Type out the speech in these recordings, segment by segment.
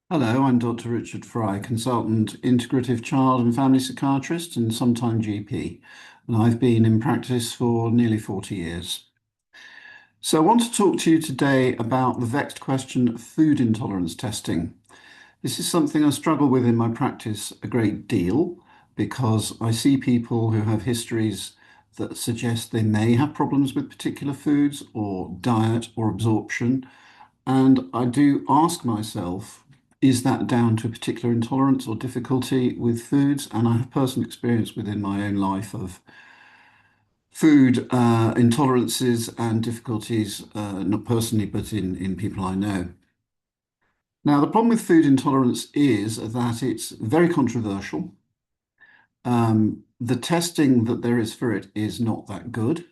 Hello, I'm Dr. Richard Fry, consultant, integrative child and family psychiatrist, and sometime GP. And I've been in practice for nearly 40 years. So I want to talk to you today about the vexed question of food intolerance testing. This is something I struggle with in my practice a great deal because I see people who have histories that suggest they may have problems with particular foods or diet or absorption. And I do ask myself, is that down to a particular intolerance or difficulty with foods? And I have personal experience within my own life of food intolerances and difficulties, not personally, but in people I know. Now, the problem with food intolerance is that it's very controversial. The testing that there is for it is not that good.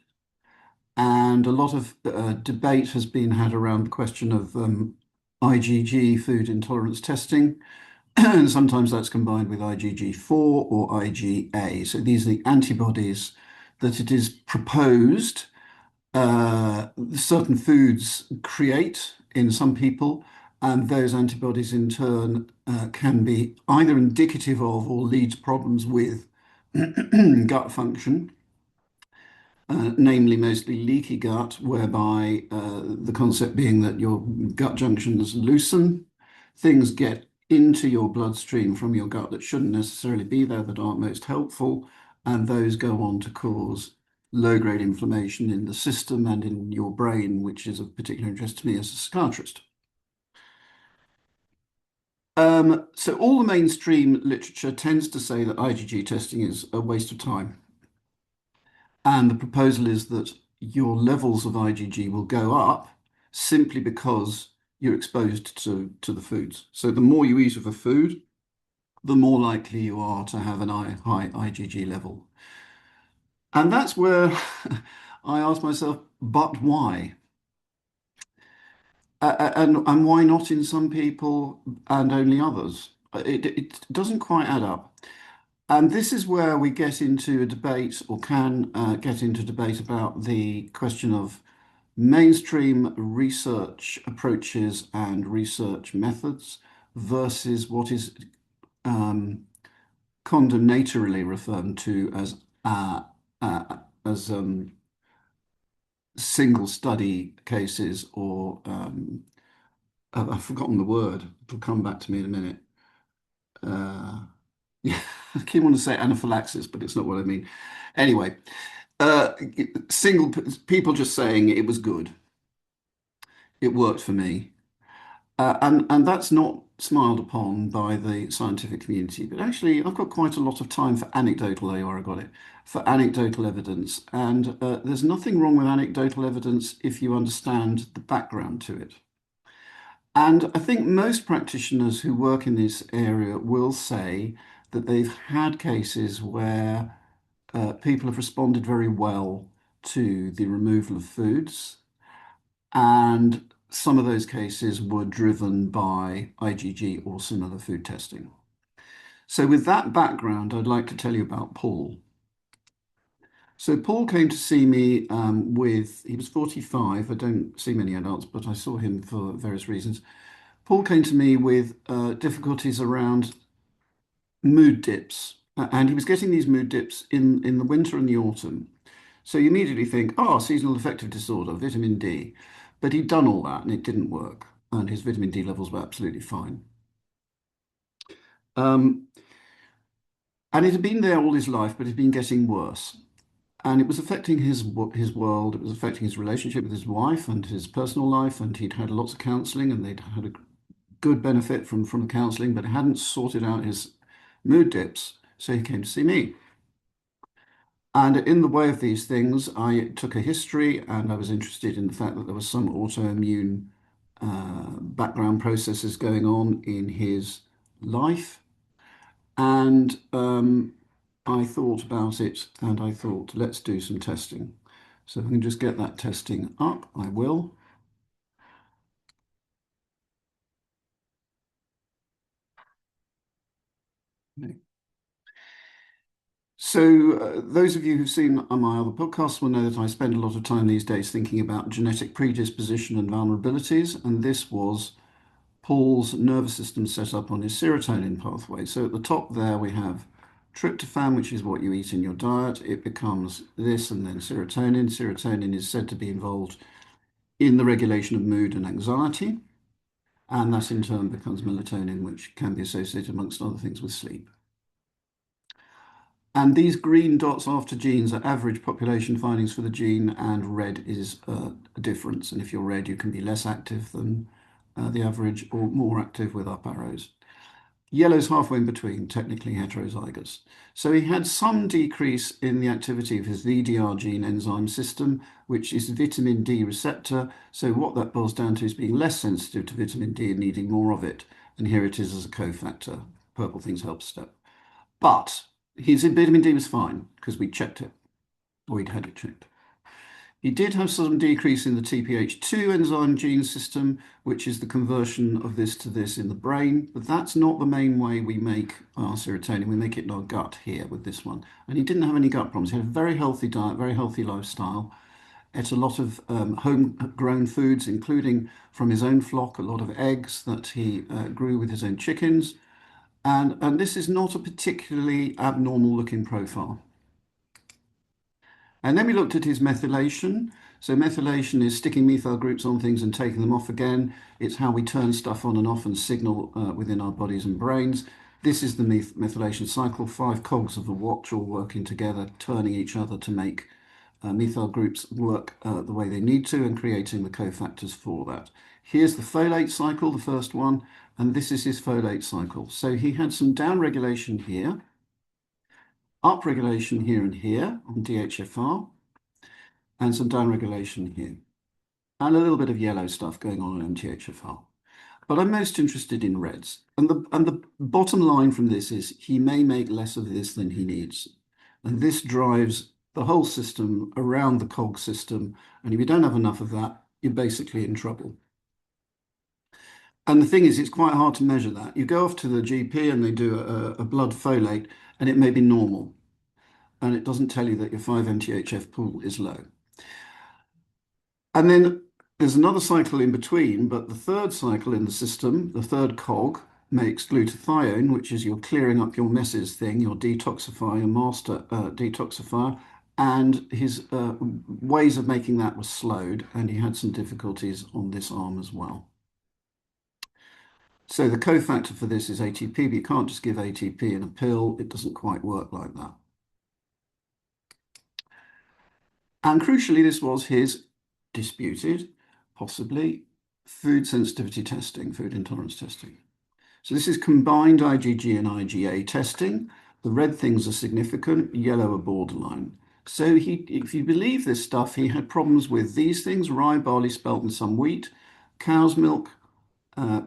And a lot of debate has been had around the question of IgG food intolerance testing. And sometimes that's combined with IgG4 or IgA. So these are the antibodies that it is proposed certain foods create in some people, and those antibodies in turn can be either indicative of or lead to problems with gut function, namely mostly leaky gut, whereby the concept being that your gut junctions loosen, things get into your bloodstream from your gut that shouldn't necessarily be there, that aren't most helpful, and those go on to cause low-grade inflammation in the system and in your brain, which is of particular interest to me as a psychiatrist. So all the mainstream literature tends to say that IgG testing is a waste of time. And the proposal is that your levels of IgG will go up simply because you're exposed to the foods. So the more you eat of a food, the more likely you are to have an high IgG level. And that's where I ask myself, but why? And why not in some people and only others? It doesn't quite add up. And this is where we get into a debate, or can get into debate about the question of mainstream research approaches and research methods versus what is um, condemnatorily referred to uh, as single study cases, or I've forgotten the word. It'll come back to me in a minute. Yeah, I keep wanting to say anaphylaxis, but it's not what I mean. Anyway, uh, single people just saying it was good. It worked for me. And that's not smiled upon by the scientific community. But actually, I've got quite a lot of time for anecdotal, there you are, I got it, for anecdotal evidence. And there's nothing wrong with anecdotal evidence if you understand the background to it. And I think most practitioners who work in this area will say that they've had cases where people have responded very well to the removal of foods. And some of those cases were driven by IgG or similar food testing. So with that background, I'd like to tell you about Paul. So Paul came to see me he was 45. I don't see many adults, but I saw him for various reasons. Paul came to me with difficulties around mood dips. And he was getting these mood dips in the winter and the autumn. So you immediately think, oh, seasonal affective disorder, vitamin D. But he'd done all that and it didn't work. And his vitamin D levels were absolutely fine. Um, and it had been there all his life, but it had been getting worse. And it was affecting his world. It was affecting his relationship with his wife and his personal life. And he'd had lots of counselling, and they'd had a good benefit from the counselling, but hadn't sorted out his mood dips. So he came to see me. And in the way of these things, I took a history, and I was interested in the fact that there was some autoimmune background processes going on in his life. And I thought about it, and I thought, let's do some testing. So if I can just get that testing up, I will. So, those of you who've seen my other podcasts will know that I spend a lot of time these days thinking about genetic predisposition and vulnerabilities, and this was Paul's nervous system set up on his serotonin pathway. So at the top there we have tryptophan, which is what you eat in your diet. It becomes this and then serotonin. Serotonin is said to be involved in the regulation of mood and anxiety. And that in turn becomes melatonin, which can be associated, amongst other things, with sleep. And these green dots after genes are average population findings for the gene, and red is a difference. And if you're red, you can be less active than the average or more active with up arrows. Yellow's halfway in between, technically heterozygous. So he had some decrease in the activity of his VDR gene enzyme system, which is vitamin D receptor. So what that boils down to is being less sensitive to vitamin D and needing more of it. And here it is as a cofactor. Purple things help step. But his vitamin D was fine because we checked it, or he'd had it checked. He did have some decrease in the TPH2 enzyme gene system, which is the conversion of this to this in the brain, but that's not the main way we make our serotonin. We make it in our gut here with this one. And he didn't have any gut problems. He had a very healthy diet, very healthy lifestyle, ate a lot of homegrown foods, including from his own flock, a lot of eggs that he grew with his own chickens. And this is not a particularly abnormal looking profile. And then we looked at his methylation. So methylation is sticking methyl groups on things and taking them off again. It's how we turn stuff on and off and signal within our bodies and brains. This is the methylation cycle, 5 cogs of the watch all working together, turning each other to make methyl groups work the way they need to and creating the cofactors for that. Here's the folate cycle, the first one, and this is his folate cycle. So he had some downregulation here, upregulation here and here on DHFR, and some downregulation here, and a little bit of yellow stuff going on MTHFR. But I'm most interested in reds. And the bottom line from this is he may make less of this than he needs. And this drives the whole system around the cog system. And if you don't have enough of that, you're basically in trouble. And the thing is, it's quite hard to measure that. You go off to the GP and they do a blood folate, and it may be normal. And it doesn't tell you that your 5-MTHF pool is low. And then there's another cycle in between, but the third cycle in the system, the third cog, makes glutathione, which is your clearing up your messes thing, your detoxifier, your master detoxifier. And his ways of making that were slowed, and he had some difficulties on this arm as well. So the cofactor for this is ATP, but you can't just give ATP in a pill. It doesn't quite work like that. And crucially, this was his disputed, possibly, food sensitivity testing, food intolerance testing. So this is combined IgG and IgA testing. The red things are significant, yellow are borderline. So if you believe this stuff, he had problems with these things: rye, barley, spelt, and some wheat, cow's milk,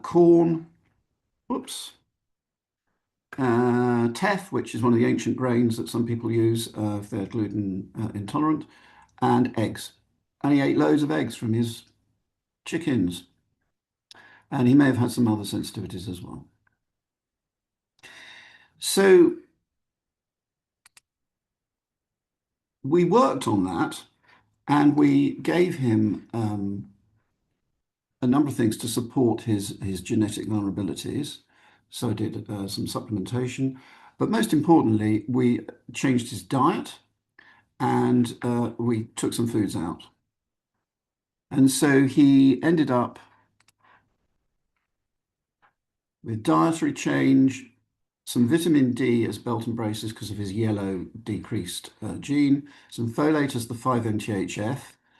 corn, whoops, teff, which is one of the ancient grains that some people use if they're gluten intolerant, and eggs. And he ate loads of eggs from his chickens. And he may have had some other sensitivities as well. So we worked on that, and we gave him a number of things to support his genetic vulnerabilities. So I did some supplementation, but most importantly, we changed his diet, and we took some foods out. And so he ended up with dietary change, some vitamin D as belt and braces because of his yellow decreased gene, some folate as the 5-MTHF,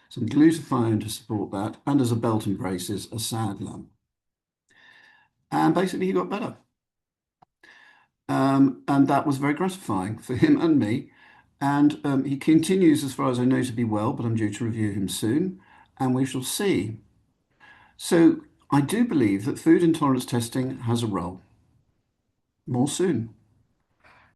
some glutathione to support that, and as a belt and braces, a SAD lump. And basically he got better. And that was very gratifying for him and me. And he continues, as far as I know, to be well, but I'm due to review him soon, and we shall see. So I do believe that food intolerance testing has a role. More soon.